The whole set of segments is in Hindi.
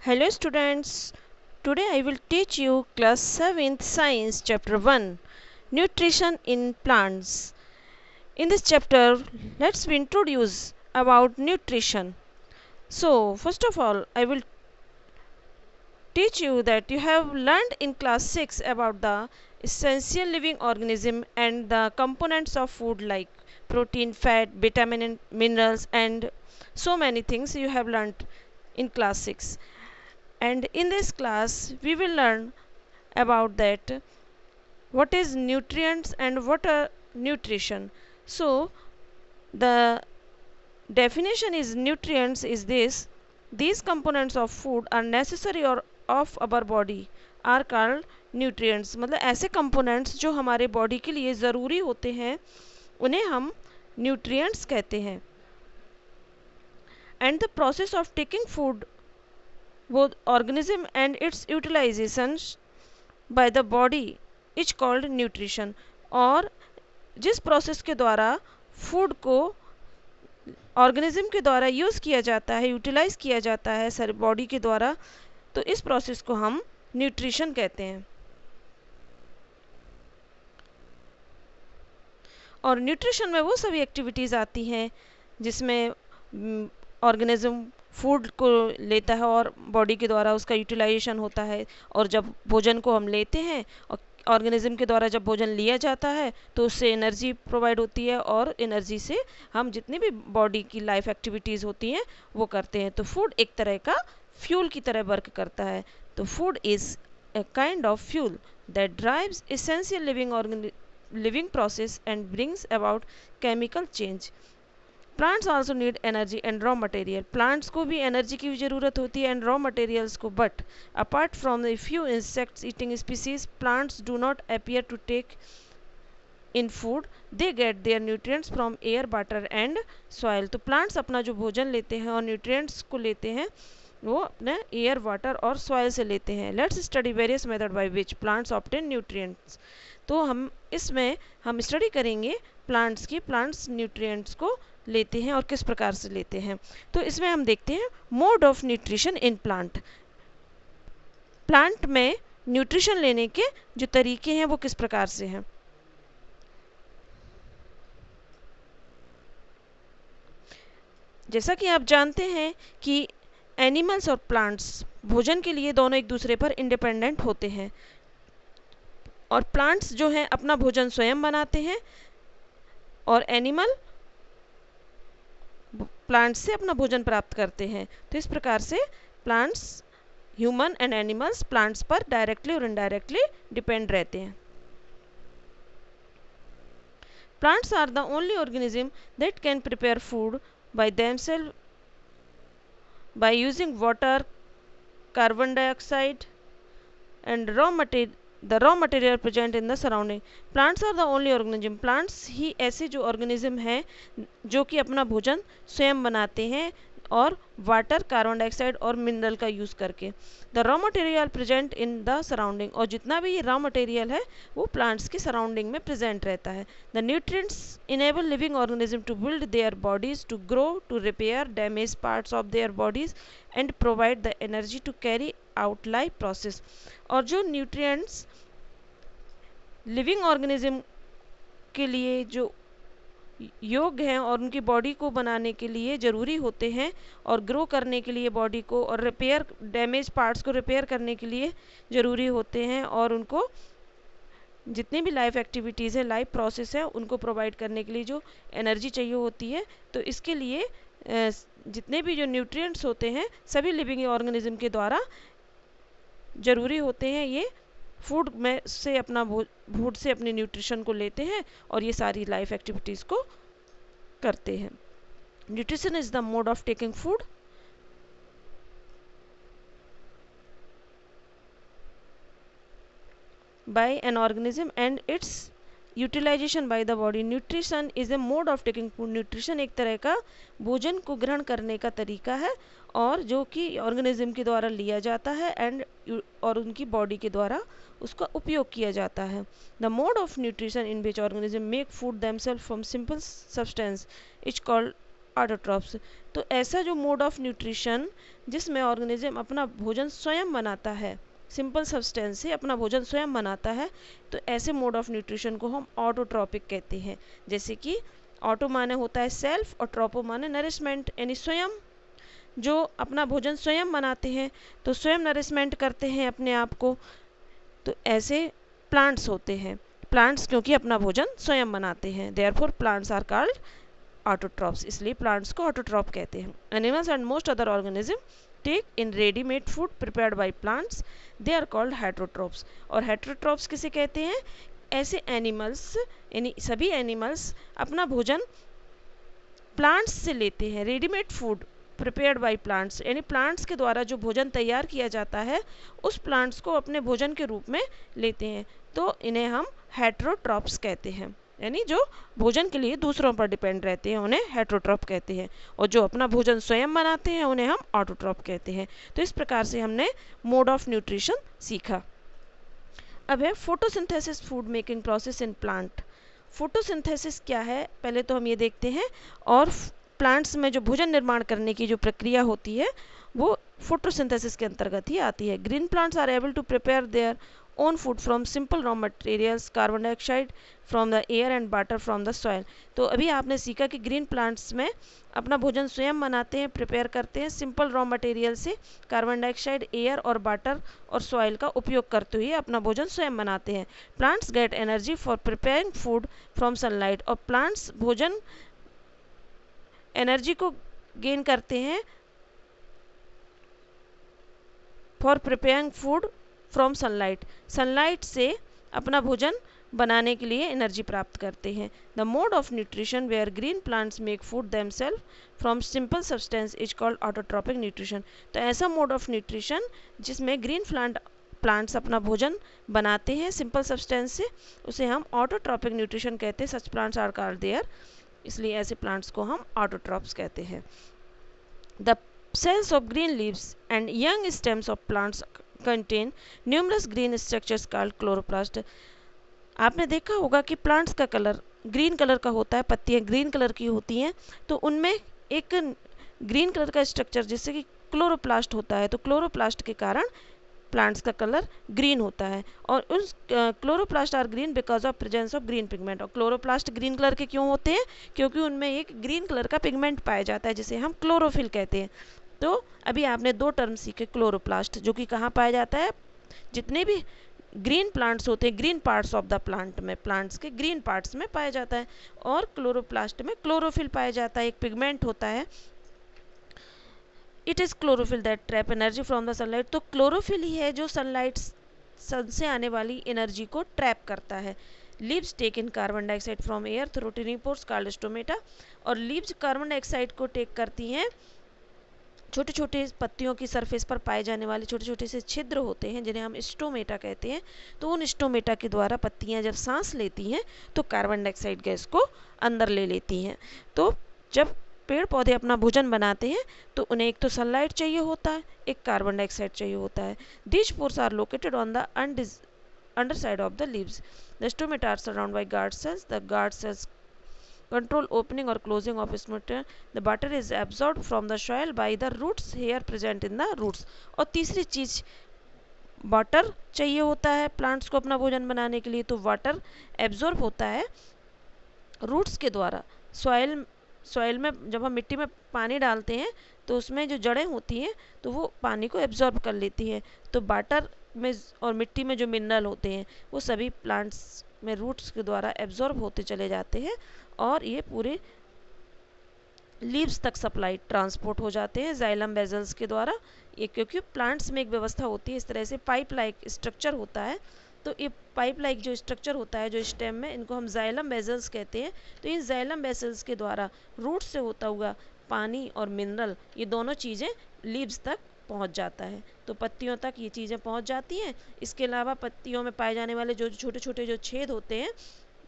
Hello students, today I will teach you class 7th science chapter 1 nutrition in plants. In this chapter, let's we introduce about nutrition. So, first of all, I will teach you that you have learned in class 6 about the essential living organism and the components of food like protein, fat, vitamin and minerals and so many things you have learned in class 6. And in this class we will learn about that what is nutrients and what are nutrition. So the definition is nutrients is this: these components of food are necessary or of our body are called nutrients. मतलब ऐसे components जो हमारे बॉडी के लिए ज़रूरी होते हैं उन्हें हम nutrients कहते हैं. And the process of taking food both organism and its utilization by the body is called nutrition. और जिस प्रोसेस के द्वारा फूड को ऑर्गेनिज्म के द्वारा यूज़ किया जाता है, यूटिलाइज किया जाता है सर बॉडी के द्वारा, तो इस प्रोसेस को हम न्यूट्रिशन कहते हैं. और न्यूट्रिशन में वो सभी एक्टिविटीज़ आती हैं जिसमें ऑर्गेनिज्म फूड को लेता है और बॉडी के द्वारा उसका यूटिलाइजेशन होता है. और जब भोजन को हम लेते हैं और ऑर्गेनिज्म के द्वारा जब भोजन लिया जाता है तो उससे एनर्जी प्रोवाइड होती है और एनर्जी से हम जितनी भी बॉडी की लाइफ एक्टिविटीज़ होती हैं वो करते हैं. तो फूड एक तरह का फ्यूल की तरह वर्क करता है. तो food is a kind of fuel that drives essential living process and brings about chemical change. Plants also need energy and raw material. Plants को भी एनर्जी की ज़रूरत होती है and raw materials को. But apart from the few insects eating species, plants do not appear to take in food. They get their nutrients from air, water and soil. तो plants अपना जो भोजन लेते हैं और nutrients को लेते हैं वो अपने एयर, वाटर और सॉइल से लेते हैं. Let's study various method by which plants obtain nutrients. तो हम इसमें हम स्टडी करेंगे प्लांट्स की, प्लांट्स न्यूट्रिएंट्स को लेते हैं और किस प्रकार से लेते हैं. तो इसमें हम देखते हैं mode of nutrition in plant. Plant में न्यूट्रिशन लेने के जो तरीके हैं वो किस प्रकार से हैं. जैसा कि आप जानते हैं कि एनिमल्स और प्लांट्स भोजन के लिए दोनों एक दूसरे पर इंडिपेंडेंट होते हैं. और प्लांट्स जो हैं अपना भोजन स्वयं बनाते हैं और एनिमल प्लांट्स से अपना भोजन प्राप्त करते हैं. तो इस प्रकार से plants, human and animals plants पर डायरेक्टली और इनडायरेक्टली डिपेंड रहते हैं. Plants are the only organism that can prepare food by themselves by using water, carbon dioxide and the raw material present in the surrounding. Plants are the only organism. Plants ही ऐसे जो organism हैं जो कि अपना भोजन स्वयं बनाते हैं और वाटर, कार्बन डाइऑक्साइड और मिनरल का यूज़ करके. The raw material present in the surrounding. और जितना भी रॉ मटेरियल है वो प्लांट्स की सराउंडिंग में प्रेजेंट रहता है. The nutrients enable living organism to build their bodies, to grow, to repair damage parts of their bodies and provide the energy to carry out life process. और जो न्यूट्रिएंट्स लिविंग ऑर्गेनिज्म के लिए जो योग्य हैं और उनकी बॉडी को बनाने के लिए ज़रूरी होते हैं और ग्रो करने के लिए बॉडी को और रिपेयर डैमेज पार्ट्स को रिपेयर करने के लिए ज़रूरी होते हैं और उनको जितनी भी लाइफ एक्टिविटीज़ है, लाइफ प्रोसेस है, उनको प्रोवाइड करने के लिए जो एनर्जी चाहिए होती है. तो इसके लिए जितने भी जो न्यूट्रिएंट्स होते हैं सभी लिविंग ऑर्गेनिज्म के द्वारा ज़रूरी होते हैं. ये फूड में से अपना फूड से अपने न्यूट्रिशन को लेते हैं और ये सारी लाइफ एक्टिविटीज़ को करते हैं. Nutrition is the mode of taking food by an organism and its utilization by the body. Nutrition is a mode of taking food. Nutrition एक तरह का भोजन को ग्रहण करने का तरीका है और जो कि ऑर्गेनिज्म के द्वारा लिया जाता है एंड और उनकी बॉडी के द्वारा उसका उपयोग किया जाता है. The mode of nutrition in which organism make food themselves from simple substance is called autotrophs. तो ऐसा जो मोड ऑफ न्यूट्रिशन जिसमें ऑर्गेनिज्म अपना भोजन स्वयं बनाता है, सिंपल सब्सटेंस से अपना भोजन स्वयं बनाता है, तो ऐसे मोड ऑफ न्यूट्रिशन को हम ऑटोट्रॉपिक कहते हैं। जैसे कि ऑटो माने होता है सेल्फ और ट्रोपो माने नरिशमेंट, यानी स्वयं, जो अपना भोजन स्वयं बनाते हैं, तो स्वयं नरिशमेंट करते हैं अपने आप को। तो ऐसे प्लांट्स होते हैं, प्लांट्स क्योंकि अपना भोजन स्वयं बनाते हैं, therefore plants are called autotrophs, इसलिए प्लांट्स को ऑटोट्रॉप कहते हैं। Animals and most other organism take in readymade food prepared by plants, they are called heterotrophs. और हेटरोट्रॉप्स किसे कहते हैं? ऐसे एनिमल्स, यानी सभी एनिमल्स अपना भोजन प्लांट्स से लेते हैं, readymade food prepared by plants, यानी प्लांट्स के द्वारा जो भोजन तैयार किया जाता है उस प्लांट्स को अपने भोजन के रूप में लेते हैं, तो इन्हें हम हेटरोट्रॉप्स कहते हैं। यानी जो भोजन के लिए दूसरों पर डिपेंड रहते हैं उन्हें हेटरोट्रॉप कहते हैं, और जो अपना भोजन स्वयं बनाते हैं उन्हें हम ऑटोट्रॉप कहते हैं। तो इस प्रकार से हमने मोड ऑफ न्यूट्रिशन सीखा। अब है photosynthesis, food making process in plant. Photosynthesis क्या है पहले तो हम ये देखते हैं, और प्लांट्स में जो भोजन निर्माण करने की जो प्रक्रिया होती है वो फोटोसिंथेसिस के अंतर्गत ही आती है। Green plants are able to prepare their own food from simple raw materials, carbon dioxide from the air and water from the soil. तो अभी आपने सीखा कि ग्रीन प्लांट्स में अपना भोजन स्वयं बनाते हैं, प्रिपेयर करते हैं सिंपल रॉ मटेरियल से, कार्बन डाइऑक्साइड, एयर और वाटर और सॉइल का उपयोग करते हुए अपना भोजन स्वयं बनाते हैं। Plants get energy for preparing food from sunlight, और प्लांट्स भोजन एनर्जी को गेन करते हैं for preparing food from sunlight, sunlight से अपना भोजन बनाने के लिए एनर्जी प्राप्त करते हैं। The mode of nutrition where green plants make food themselves from simple substance is called autotrophic nutrition. तो ऐसा मोड ऑफ न्यूट्रिशन जिसमें ग्रीन प्लांट्स अपना भोजन बनाते हैं सिंपल सब्सटेंस से, उसे हम ऑटोट्रॉपिक न्यूट्रिशन कहते हैं। Such plants are called there, इसलिए ऐसे प्लांट्स को हम ऑटोट्रॉप्स कहते हैं। The cells of green leaves and young stems of plants contain numerous green structures called chloroplast। आपने देखा होगा कि प्लांट्स का कलर ग्रीन कलर का होता है, पत्तियां ग्रीन कलर की होती हैं, तो उनमें एक ग्रीन कलर का स्ट्रक्चर जिससे कि क्लोरोप्लास्ट होता है, तो क्लोरोप्लास्ट के कारण प्लांट्स का कलर ग्रीन होता है। और उस chloroplast are green because of presence of green pigment. और क्लोरोप्लास्ट ग्रीन कलर के क्यों होते हैं? क्योंकि उनमें एक ग्रीन कलर का पिगमेंट पाया जाता है जिसे हम क्लोरोफिल कहते हैं। तो अभी आपने दो टर्म सीखे, क्लोरोप्लास्ट जो कि कहाँ पाया जाता है, जितने भी ग्रीन प्लांट्स होते हैं, green parts of the plant में, प्लांट्स के ग्रीन पार्ट्स में पाया जाता है, और क्लोरोप्लास्ट में क्लोरोफिल पाया जाता है, एक पिगमेंट होता है। It is chlorophyll that trap energy from the sunlight. तो क्लोरोफिल ही है जो सनलाइट, सन से आने वाली एनर्जी को ट्रैप करता है। Leaves take in carbon dioxide from air through tiny pores called stomata. और लीव्स कार्बन डाइऑक्साइड को टेक करती हैं, छोटे छोटे पत्तियों की सरफेस पर पाए जाने वाले छोटे छोटे से छिद्र होते हैं जिन्हें हम स्टोमेटा कहते हैं। तो उन स्टोमेटा के द्वारा पत्तियां जब सांस लेती हैं तो कार्बन डाइऑक्साइड गैस को अंदर ले लेती हैं। तो जब पेड़ पौधे अपना भोजन बनाते हैं तो उन्हें एक तो सनलाइट चाहिए होता है, एक कार्बन डाइऑक्साइड चाहिए होता है। These pores are located on the underside of the leaves. The stomata are surrounded by guard cells. The guard cells control opening or closing of stomata. The water is absorbed from the soil by the roots hair present in the roots. और तीसरी चीज वाटर चाहिए होता है प्लांट्स को अपना भोजन बनाने के लिए, तो वाटर एब्जॉर्ब होता है रूट्स के द्वारा। सॉइल में जब हम मिट्टी में पानी डालते हैं तो उसमें जो जड़ें होती हैं तो वो पानी को एब्जॉर्ब कर लेती हैं। तो वाटर में और मिट्टी में जो मिनरल होते हैं वो सभी प्लांट्स में रूट्स के द्वारा एब्जॉर्ब होते चले जाते हैं, और ये पूरे लीव्स तक सप्लाई ट्रांसपोर्ट हो जाते हैं जाइलम बेजल्स के द्वारा। ये क्योंकि प्लांट्स में एक व्यवस्था होती है, इस तरह से पाइप लाइक स्ट्रक्चर होता है। तो ये पाइप लाइक जो स्ट्रक्चर होता है जो स्टेम में, इनको हम जाइलम बेजल्स कहते हैं। तो इन जाइलम बेजल्स के द्वारा रूट्स से होता हुआ पानी और मिनरल, ये दोनों चीज़ें लीव्स तक पहुंच जाता है, तो पत्तियों तक ये चीज़ें पहुंच जाती हैं। इसके अलावा पत्तियों में पाए जाने वाले जो छोटे छोटे जो छेद होते हैं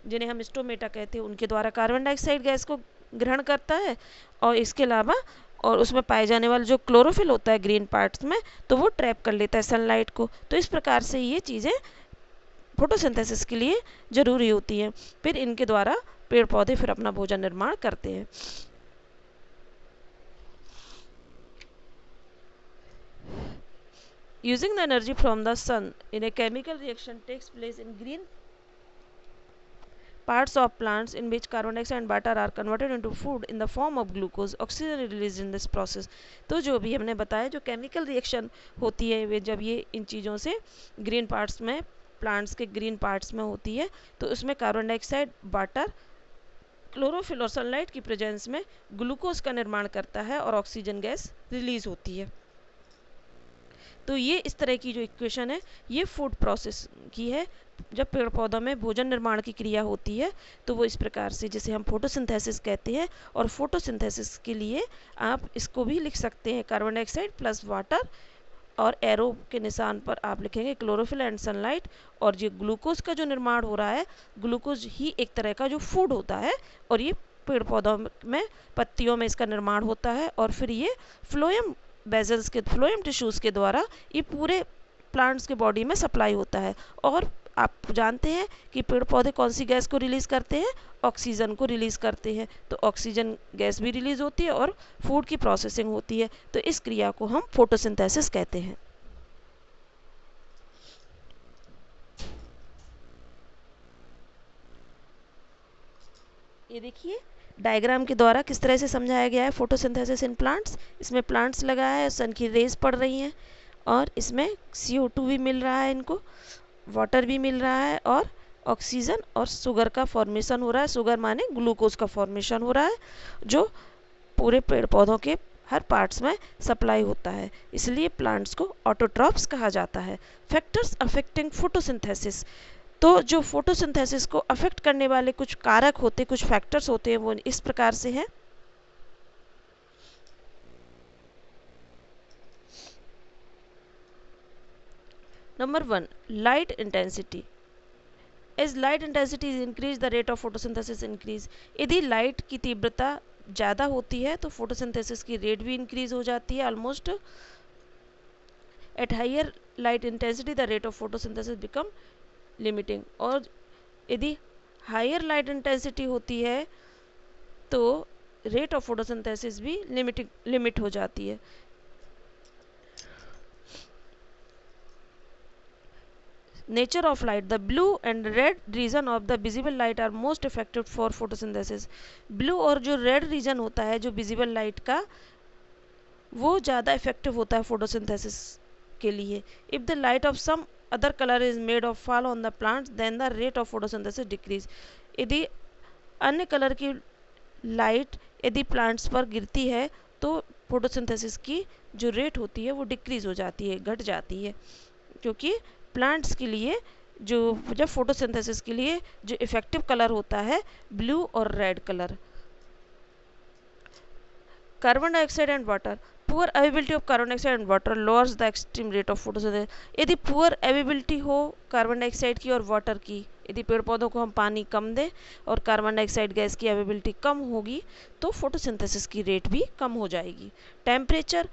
जिन्हें हम स्टोमेटा कहते हैं, उनके द्वारा कार्बन डाइऑक्साइड गैस को ग्रहण करता है, और इसके अलावा और उसमें पाए जाने वाला जो क्लोरोफिल होता है ग्रीन पार्ट्स में, तो वो ट्रैप कर लेता है सनलाइट को। तो इस प्रकार से ये चीज़ें फोटोसिंथेसिस के लिए ज़रूरी होती हैं। फिर इनके द्वारा पेड़ पौधे फिर अपना भोजन निर्माण करते हैं। using the energy from the sun in a chemical reaction takes place in green parts of plants in which carbon dioxide and water are converted into food in the form of glucose. Oxygen is released in this process. तो जो भी हमने बताया जो केमिकल रिएक्शन होती है वे जब ये इन चीज़ों से ग्रीन पार्ट्स में प्लांट्स के ग्रीन पार्ट्स में होती है तो उसमें कार्बन डाइऑक्साइड वाटर क्लोरोफिल और सनलाइट की प्रेजेंस में ग्लूकोज का निर्माण करता है और ऑक्सीजन गैस रिलीज होती है। तो ये इस तरह की जो इक्वेशन है ये फूड प्रोसेस की है। जब पेड़ पौधों में भोजन निर्माण की क्रिया होती है तो वो इस प्रकार से जिसे हम फोटोसिंथेसिस कहते हैं और फोटोसिंथेसिस के लिए आप इसको भी लिख सकते हैं कार्बन डाइऑक्साइड प्लस वाटर और एरो के निशान पर आप लिखेंगे क्लोरोफिल एंड सनलाइट और ये ग्लूकोज का जो निर्माण हो रहा है ग्लूकोज ही एक तरह का जो फूड होता है और ये पेड़ पौधों में पत्तियों में इसका निर्माण होता है और फिर ये फ्लोएम बेजल्स के फ्लोएम टिश्यूज़ के द्वारा ये पूरे प्लांट्स के बॉडी में सप्लाई होता है। और आप जानते हैं कि पेड़ पौधे कौन सी गैस को रिलीज़ करते हैं, ऑक्सीजन को रिलीज़ करते हैं। तो ऑक्सीजन गैस भी रिलीज़ होती है और फूड की प्रोसेसिंग होती है। तो इस क्रिया को हम फोटोसिंथेसिस कहते हैं। ये देखिए डायग्राम के द्वारा किस तरह से समझाया गया है फोटोसिंथेसिस इन प्लांट्स। इसमें प्लांट्स लगा है, सन की रेज पड़ रही हैं और इसमें CO2 भी मिल रहा है, इनको वाटर भी मिल रहा है और ऑक्सीजन और शुगर का फॉर्मेशन हो रहा है। शुगर माने ग्लूकोज का फॉर्मेशन हो रहा है जो पूरे पेड़ पौधों के हर पार्ट्स में सप्लाई होता है। इसलिए प्लांट्स को ऑटोट्रॉप्स कहा जाता है। फैक्टर्स अफेक्टिंग फोटोसिंथेसिस, तो जो फोटोसिंथेसिस को अफेक्ट करने वाले कुछ कारक होते, कुछ फैक्टर्स होते हैं वो इस प्रकार से हैं। Number 1 light intensity. As light intensity is increase the rate of photosynthesis increase. यदि लाइट की तीव्रता ज़्यादा होती है तो फोटोसिंथेसिस की रेट भी इंक्रीज हो जाती है almost. At higher light intensity the rate of photosynthesis become limiting. और यदि हायर लाइट इंटेंसिटी होती है तो रेट ऑफ फोटोसिंथेसिस भी लिमिट हो जाती है। Nature of light, the blue and red region of the visible light are most effective for photosynthesis. Blue और जो रेड रीजन होता है जो विजिबल लाइट का वो ज़्यादा इफेक्टिव होता है फोटोसिंथेसिस के लिए। If the light of some other colour is made of fall on the plants then the rate of photosynthesis decrease. यदि अन्य कलर की लाइट यदि प्लांट्स पर गिरती है तो फोटोसिंथेसिस की जो रेट होती है वो डिक्रीज हो जाती है, घट जाती है, क्योंकि प्लांट्स के लिए जो जब फोटोसिंथेसिस के लिए जो इफेक्टिव कलर होता है ब्लू और red colour. Carbon dioxide and water, poor availability of carbon dioxide and water lowers the extreme rate of photosynthesis. यदि पुअर अवेबिलिटी हो कार्बन डाइऑक्साइड की और वाटर की, यदि पेड़ पौधों को हम पानी कम दें और कार्बन डाइऑक्साइड गैस की अवेबिलिटी कम होगी तो फोटोसिंथेसिस की रेट भी कम हो जाएगी। Temperature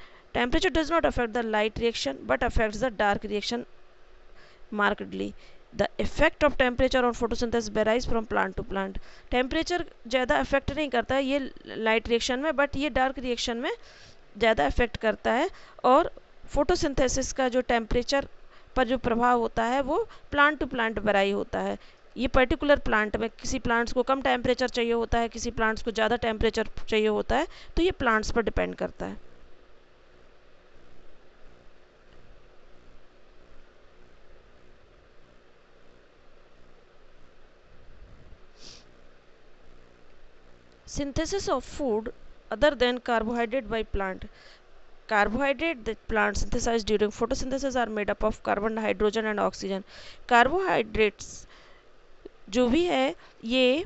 does not affect the light reaction but affects the dark reaction markedly. The effect of temperature on photosynthesis varies from plant to plant. Temperature ज़्यादा अफेक्ट नहीं करता है ये लाइट रिएक्शन में, बट ये डार्क रिएक्शन में ज़्यादा अफेक्ट करता है। और फोटोसिंथेसिस का जो टेम्परेचर पर जो प्रभाव होता है वो प्लांट टू प्लांट वेराई होता है। ये पर्टिकुलर प्लांट में किसी प्लांट्स को कम टेम्परेचर चाहिए होता है, किसी प्लांट्स को ज़्यादा टेम्परेचर चाहिए होता है, तो ये प्लांट्स पर डिपेंड करता है। Synthesis of food other than carbohydrate by plant. Carbohydrate that plants synthesize during photosynthesis are made up of carbon, hydrogen and oxygen. Carbohydrates जो भी है ये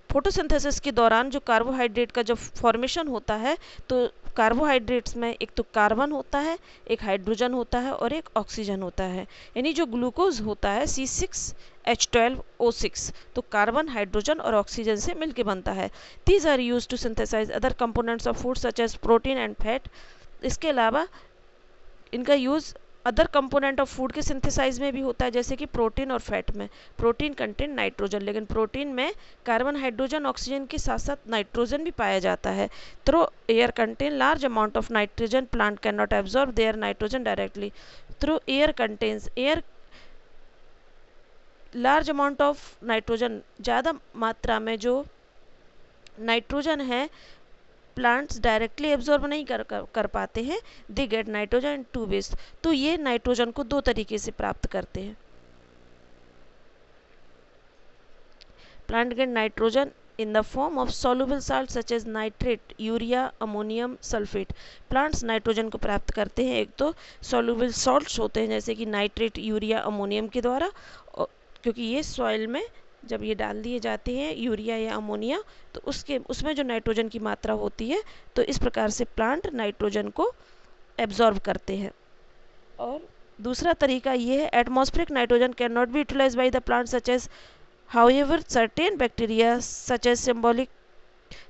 फोटोसिंथेसिस के दौरान जो कार्बोहाइड्रेट का जब फॉर्मेशन होता है तो कार्बोहाइड्रेट्स में एक तो कार्बन होता है, एक हाइड्रोजन होता है और एक ऑक्सीजन होता है। यानी जो ग्लूकोज होता है C6H12O6 तो कार्बन, हाइड्रोजन और ऑक्सीजन से मिलके बनता है। These are use to synthesize other components of food such as protein and fat. इसके अलावा इनका use other component of food के सिंथेसाइज में भी होता है, जैसे कि प्रोटीन और फैट में। प्रोटीन कंटेन नाइट्रोजन, लेकिन प्रोटीन में कार्बन, हाइड्रोजन, ऑक्सीजन के साथ साथ नाइट्रोजन भी पाया जाता है। Through air contain large amount of nitrogen, plant can not absorb their nitrogen directly. Through air contains air large amount of nitrogen, ज़्यादा मात्रा में जो नाइट्रोजन है प्लांट्स डायरेक्टली एब्जॉर्ब नहीं कर पाते हैं, they get nitrogen to waste. तो ये नाइट्रोजन को दो तरीके से प्राप्त करते हैं। Plant get nitrogen in the form of soluble salts such as nitrate, urea, ammonium, sulphate. Plants nitrogen को प्राप्त करते हैं एक तो soluble salts होते हैं जैसे कि नाइट्रेट, यूरिया, अमोनियम के द्वारा, क्योंकि ये सॉइल में जब ये डाल दिए जाते हैं यूरिया या अमोनिया तो उसमें जो नाइट्रोजन की मात्रा होती है, तो इस प्रकार से प्लांट नाइट्रोजन को एब्जॉर्ब करते हैं। और दूसरा तरीका ये है, atmospheric nitrogen can not be utilized by the plant such as however certain bacteria such as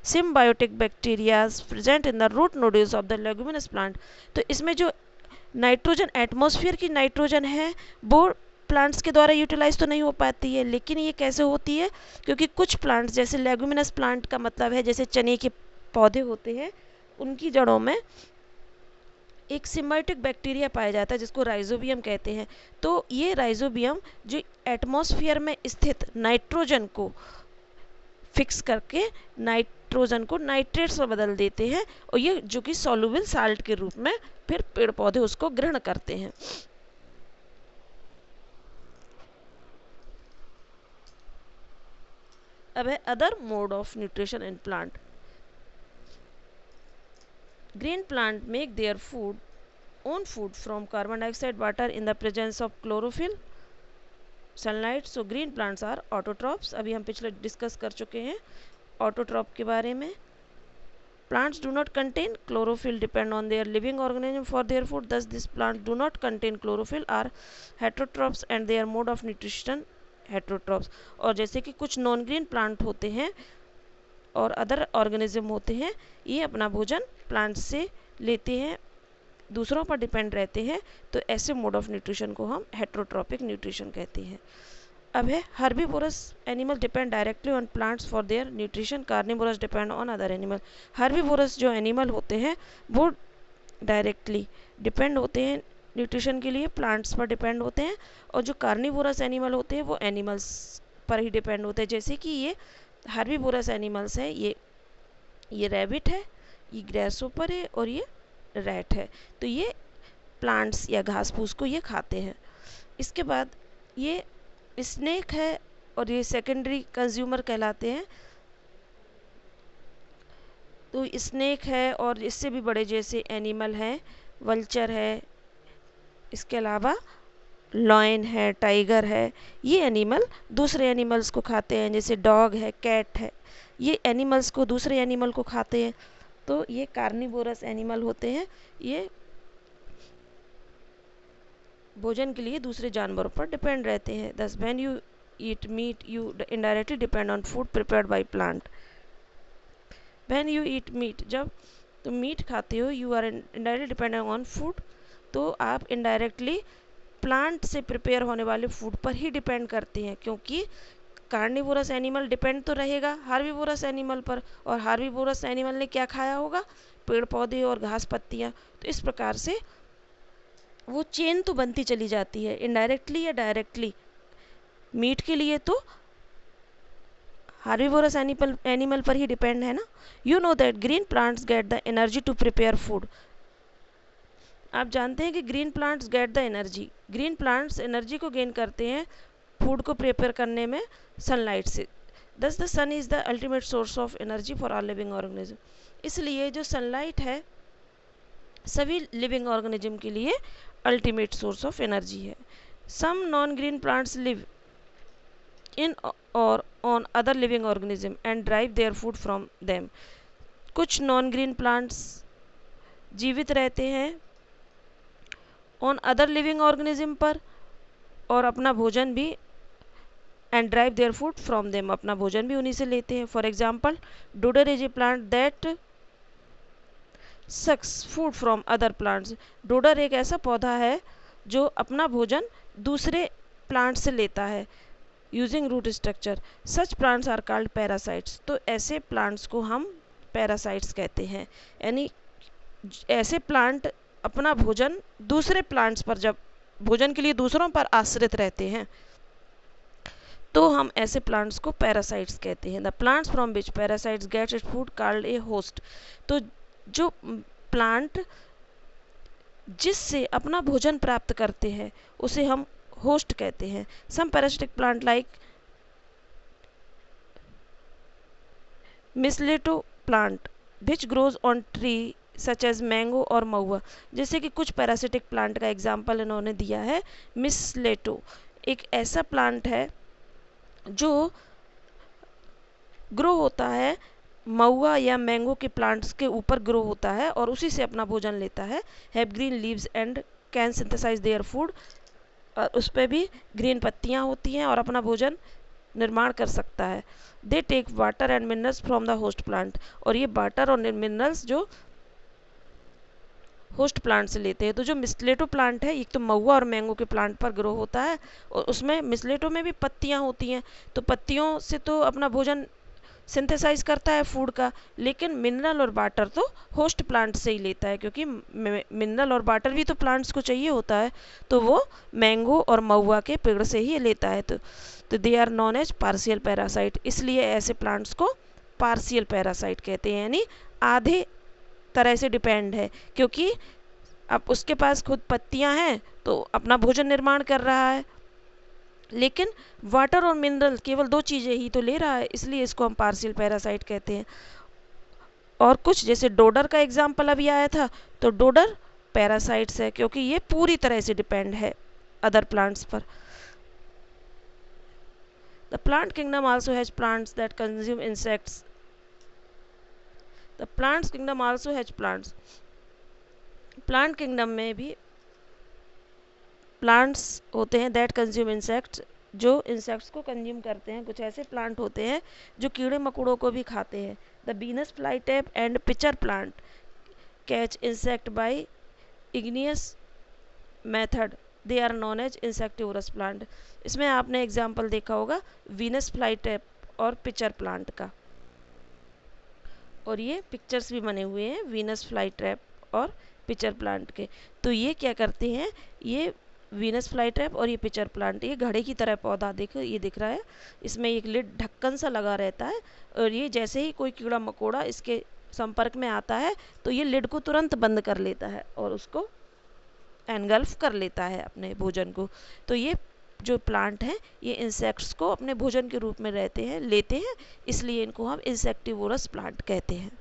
symbiotic bacteria present in the root nodules of the leguminous plant। तो इसमें जो नाइट्रोजन एटमॉस्फेयर की नाइट्रोजन है वो प्लांट्स के द्वारा यूटिलाइज तो नहीं हो पाती है, लेकिन ये कैसे होती है, क्योंकि कुछ प्लांट्स जैसे लेगुमिनस प्लांट का मतलब है जैसे चने के पौधे होते हैं, उनकी जड़ों में एक सिम्बायोटिक बैक्टीरिया पाया जाता है जिसको राइजोबियम कहते हैं। तो ये राइजोबियम जो एटमॉस्फेयर में स्थित नाइट्रोजन को फिक्स करके नाइट्रोजन को नाइट्रेट्स में बदल देते हैं, और ये जो कि सॉल्युबल साल्ट के रूप में फिर पेड़ पौधे उसको ग्रहण करते हैं। अब है other mode of nutrition in plant. Green plant make their own food from carbon dioxide, water in the presence of chlorophyll, sunlight. So green plants are autotrophs। अभी हम पिछले डिस्कस कर चुके हैं ऑटोट्रॉप के बारे में। Plants do not contain chlorophyll, depend on their living organism for their food. Thus these plants do not contain chlorophyll, are heterotrophs and their mode of nutrition heterotrophs। और जैसे कि कुछ नॉन ग्रीन प्लांट होते हैं और अदर ऑर्गेनिज्म होते हैं, ये अपना भोजन प्लांट से लेते हैं, दूसरों पर डिपेंड रहते हैं, तो ऐसे मोड ऑफ न्यूट्रिशन को हम हेट्रोट्रॉपिक न्यूट्रिशन कहते हैं। अब है herbivorous animal depend directly on plants for their nutrition, carnivorous depend on other animal. Herbivorous जो एनिमल होते हैं वो डायरेक्टली डिपेंड होते हैं न्यूट्रिशन के लिए, प्लांट्स पर डिपेंड होते हैं, और जो कार्निवोरस एनिमल होते हैं वो एनिमल्स पर ही डिपेंड होते हैं। जैसे कि ये हर्बीवोरस एनिमल्स है, ये रैबिट है, ये ग्रेसहोपर है और ये रैट है। तो ये प्लांट्स या घास फूस को ये खाते हैं। इसके बाद ये स्नेक है और ये सेकेंडरी कंज्यूमर कहलाते हैं। तो स्नेक है और इससे भी बड़े जैसे एनिमल हैं, वल्चर है, इसके अलावा लॉयन है, टाइगर है, ये एनिमल दूसरे एनिमल्स को खाते हैं, जैसे डॉग है, कैट है, ये एनिमल्स को दूसरे एनिमल को खाते हैं। तो ये कार्निवोरस एनिमल होते हैं, ये भोजन के लिए दूसरे जानवरों पर डिपेंड रहते हैं। Thus when you eat meat you indirectly depend on food prepared by plant. When you eat meat, जब तुम मीट खाते हो, you are indirectly dependent on food, तो आप इनडायरेक्टली प्लांट से प्रिपेयर होने वाले फूड पर ही डिपेंड करते हैं, क्योंकि कार्निवोरस एनिमल डिपेंड तो रहेगा हार्बीवोरस एनिमल पर, और हार्बीवोरस एनिमल ने क्या खाया होगा, पेड़ पौधे और घास पत्तियाँ। तो इस प्रकार से वो चेन तो बनती चली जाती है, इनडायरेक्टली या डायरेक्टली। मीट के लिए तो हार्बीवोरस एनिमल पर ही डिपेंड है ना। You know that green plants get the energy to prepare food. आप जानते हैं कि green plants get the energy, green plants energy को गेन करते हैं फूड को प्रिपेयर करने में सनलाइट से। Thus the sun is the ultimate source of energy for all living organism. इसलिए जो सनलाइट है सभी लिविंग ऑर्गेनिज्म के लिए अल्टीमेट सोर्स ऑफ एनर्जी है। Some non green plants live in or on other living organism and drive their food from them. कुछ नॉन ग्रीन प्लांट्स जीवित रहते हैं ऑन अदर लिविंग ऑर्गेनिज्म पर और अपना भोजन भी and drive their food from them, अपना भोजन भी उन्हीं से लेते हैं। For example dodder is a plant that sucks food from other plants. Dodder एक ऐसा पौधा है जो अपना भोजन दूसरे प्लांट से लेता है using root structure. Such plants are called parasites. तो ऐसे प्लांट्स को हम पैरासाइट्स कहते हैं, यानी ऐसे प्लांट अपना भोजन दूसरे प्लांट्स पर जब भोजन के लिए दूसरों पर आश्रित रहते हैं, तो हम ऐसे प्लांट्स को पैरासाइट्स कहते हैं। The plants from which parasites get it food called a host. तो जो प्लांट जिससे अपना भोजन प्राप्त करते हैं उसे हम होस्ट कहते हैं। Some parasitic plant like mistletoe plant which grows on tree such as mango और महुआ। जैसे कि कुछ पैरासिटिक प्लांट का एग्जाम्पल इन्होंने दिया है। मिसलेटो एक ऐसा प्लांट है जो ग्रो होता है महुआ या मैंगो के प्लांट्स के ऊपर ग्रो होता है और उसी से अपना भोजन लेता है। Have green leaves and can synthesize their food. उस पर भी ग्रीन पत्तियां होती हैं और अपना भोजन निर्माण कर सकता है। They take water and minerals from the host plant. और ये वाटर और मिनरल्स जो होस्ट प्लांट से लेते हैं। तो जो मिसलेटो प्लांट है एक तो महुआ और मैंगो के प्लांट पर ग्रो होता है और उसमें मिसलेटो में भी पत्तियां होती हैं, तो पत्तियों से तो अपना भोजन सिंथेसाइज करता है फूड का, लेकिन मिनरल और वाटर तो होस्ट प्लांट से ही लेता है, क्योंकि मिनरल और वाटर भी तो प्लांट्स को चाहिए होता है, तो वो मैंगो और महुआ के पेड़ से ही लेता है। तो they are known as partial parasite. इसलिए ऐसे प्लांट्स को पार्शियल पैरासाइट कहते हैं, यानी आधे तरह से डिपेंड है, क्योंकि अब उसके पास खुद पत्तियां हैं तो अपना भोजन निर्माण कर रहा है, लेकिन वाटर और मिनरल केवल 2 चीज़ें ही तो ले रहा है, इसलिए इसको हम पार्शियल पैरासाइट कहते हैं। और कुछ जैसे डोडर का एग्जाम्पल अभी आया था, तो डोडर पैरासाइट्स है क्योंकि ये पूरी तरह से डिपेंड है अदर प्लांट्स पर। The plant kingdom also has plants that consume insects. The plants kingdom also has plants. Plant kingdom में भी प्लांट्स होते हैं दैट कंज्यूम इंसेक्ट्स, जो इंसेक्ट्स को कंज्यूम करते हैं। कुछ ऐसे प्लांट होते हैं जो कीड़े मकोड़ों को भी खाते हैं। The Venus flytrap and pitcher plant catch insect by igneous method. They are known as insectivorous plant. इसमें आपने एग्जाम्पल देखा होगा वीनस फ्लाईटैप और पिचर प्लांट का, और ये पिक्चर्स भी बने हुए हैं वीनस फ्लाईटैप और पिचर प्लांट के। तो ये क्या करते हैं, ये वीनस फ्लाईटैप और ये पिचर प्लांट, ये घड़े की तरह पौधा देखो, ये दिख रहा है, इसमें एक लिड ढक्कन सा लगा रहता है, और ये जैसे ही कोई कीड़ा मकोड़ा इसके संपर्क में आता है तो ये लिड को तुरंत बंद कर लेता है और उसको एनगल्फ कर लेता है अपने भोजन को। तो ये जो प्लांट हैं ये इंसेक्ट्स को अपने भोजन के रूप में लेते हैं, इसलिए इनको हम इंसेक्टिवोरस प्लांट कहते हैं।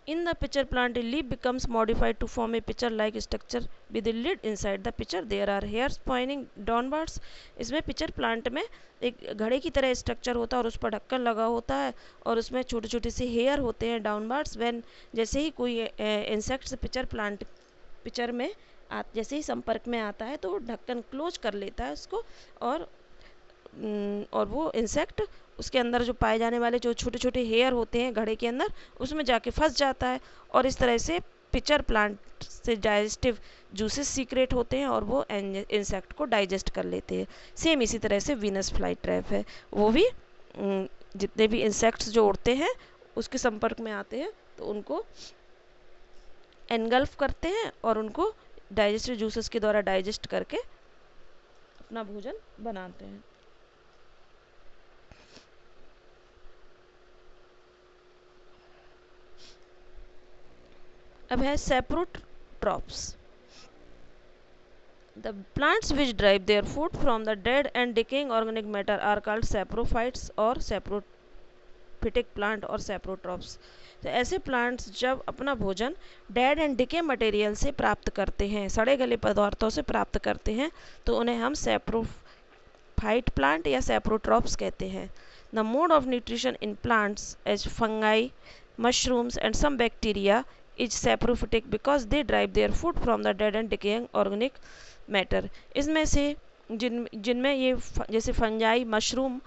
In the pitcher plant, a leaf becomes modified to form a pitcher-like structure with a lid inside the pitcher. There are hairs pointing downwards. इसमें पिचर प्लांट में एक घड़े की तरह स्ट्रक्चर होता है और उस पर ढक्कन लगा होता है और उसमें छोटे छोटे से हेयर होते हैं डाउनवर्ड्स। व्हेन जैसे ही कोई इंसेक्ट्स पिचर में जैसे ही संपर्क में आता है तो ढक्कन क्लोज कर लेता है उसको, और वो इंसेक्ट उसके अंदर जो पाए जाने वाले जो छोटे छोटे हेयर होते हैं घड़े के अंदर उसमें जाके फंस जाता है, और इस तरह से पिचर प्लांट से डाइजेस्टिव जूसेस सीक्रेट होते हैं और वो इंसेक्ट को डाइजेस्ट कर लेते हैं। सेम इसी तरह से वीनस फ्लाईटैप है, वो भी जितने भी इंसेक्ट्स जो उड़ते हैं उसके संपर्क में आते हैं तो उनको एनगल्फ करते हैं और उनको डाइजेस्टिव जूसेस के द्वारा डाइजेस्ट करके अपना भोजन बनाते हैं। अब है saprotrophs. The plants which derive their food from the dead and decaying organic matter are called saprophytes और saprophytic plant और saprotrophs. तो ऐसे प्लांट्स जब अपना भोजन डेड एंड डिके मटेरियल से प्राप्त करते हैं, सड़े गले पदार्थों से प्राप्त करते हैं, तो उन्हें हम सैप्रोफाइट प्लांट या सैप्रोट्रॉप्स कहते हैं। The mode of nutrition in plants as fungi, mushrooms and some bacteria is saprophytic because they derive their food from the dead and decaying organic matter. इसमें से जिनमें ये जैसे फंजाई, मशरूम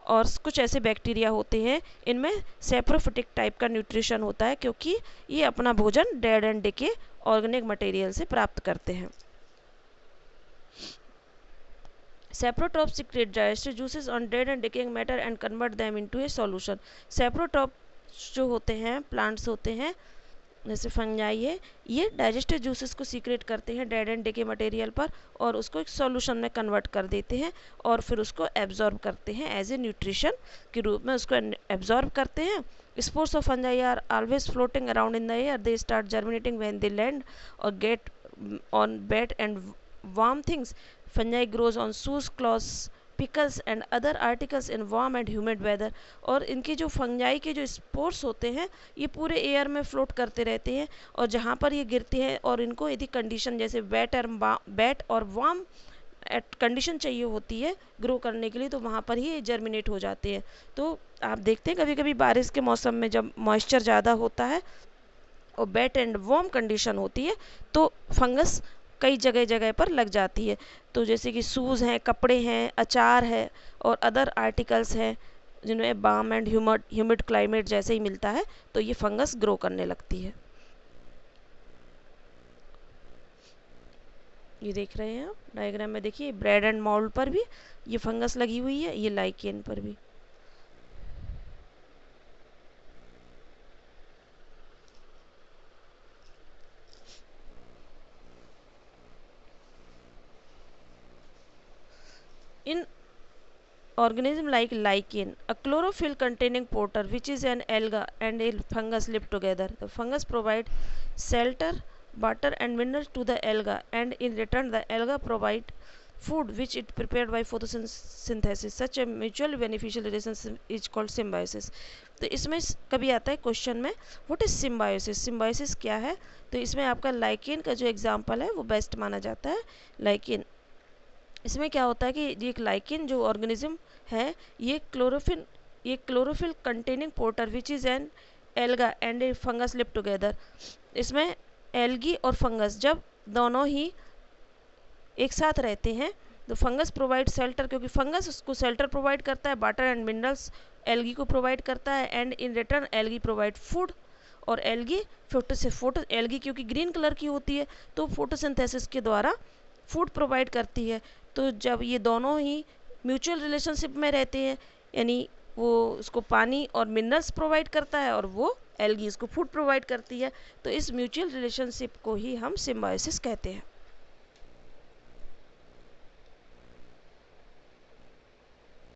और कुछ ऐसे बैक्टीरिया होते हैं, इनमें सैप्रोफिटिक टाइप का न्यूट्रिशन होता है क्योंकि ये अपना भोजन dead and decay organic material से प्राप्त करते हैं। Saprotrophs secrete digestive juices on dead and decaying matter and convert them into a solution. Saprotrophs जो होते हैं प्लांट्स होते हैं जैसे फंजाई है, ये डाइजेस्टिव जूसेस को सीक्रेट करते हैं डेड एंड डेके मटेरियल पर और उसको एक सॉल्यूशन में कन्वर्ट कर देते हैं और फिर उसको एब्जॉर्ब करते हैं एज ए न्यूट्रिशन के रूप में उसको एब्जॉर्ब करते हैं. Spores of fungi are always floating around in the air. They start germinating when they land or get on wet and warm things. Fungi grows on shoes, clothes, pickles and other articles in warm and humid weather. और इनके जो फंजाई के जो स्पोर्स होते हैं ये पूरे एयर में फ्लोट करते रहते हैं और जहाँ पर ये गिरते हैं और इनको यदि कंडीशन जैसे वेट और वार्म कंडीशन चाहिए होती है ग्रो करने के लिए तो वहाँ पर ही जर्मिनेट हो जाते हैं. तो आप देखते हैं कभी कभी बारिश के मौसम में जब मॉइस्चर ज़्यादा होता है और वेट एंड वार्म कंडीशन होती है तो फंगस कई जगह जगह पर लग जाती है. तो जैसे कि शूज़ हैं, कपड़े हैं, अचार है और अदर आर्टिकल्स हैं जिनमें बाम एंड ह्यूमिड क्लाइमेट जैसे ही मिलता है तो ये फंगस ग्रो करने लगती है. ये देख रहे हैं आप डायग्राम में, देखिए ब्रेड एंड मोल्ड पर भी ये फंगस लगी हुई है, ये लाइकेन पर भी. In organism like lichen, a chlorophyll containing porter which is an alga and a fungus live together. The fungus provide shelter, water and minerals to the alga and in return the alga provide food which it prepared by photosynthesis. Such a mutually beneficial relationship is called symbiosis. तो इसमें कभी आता है क्वेश्चन में व्हाट इज सिम्बायोसिस, सिम्बायोसिस क्या है. तो इसमें आपका लाइकेन का जो एग्जांपल है वो बेस्ट माना जाता है. लाइकेन इसमें क्या होता है कि ये एक लाइकेन जो ऑर्गेनिज्म है ये chlorophyll containing porter which is an alga and A fungus live together. इसमें एल्गी और फंगस जब दोनों ही एक साथ रहते हैं तो फंगस प्रोवाइड शेल्टर, क्योंकि फंगस उसको शेल्टर प्रोवाइड करता है, वाटर एंड मिनरल्स एल्गी को प्रोवाइड करता है and in return algae provide food. और एल्गी एल्गी क्योंकि ग्रीन कलर की होती है तो फोटोसिंथेसिस के द्वारा फूड प्रोवाइड करती है. तो जब ये दोनों ही म्यूचुअल रिलेशनशिप में रहते हैं यानी वो उसको पानी और मिनरल्स प्रोवाइड करता है और वो एल्गी इसको फूड प्रोवाइड करती है तो इस म्यूचुअल रिलेशनशिप को ही हम सिम्बायोसिस कहते हैं.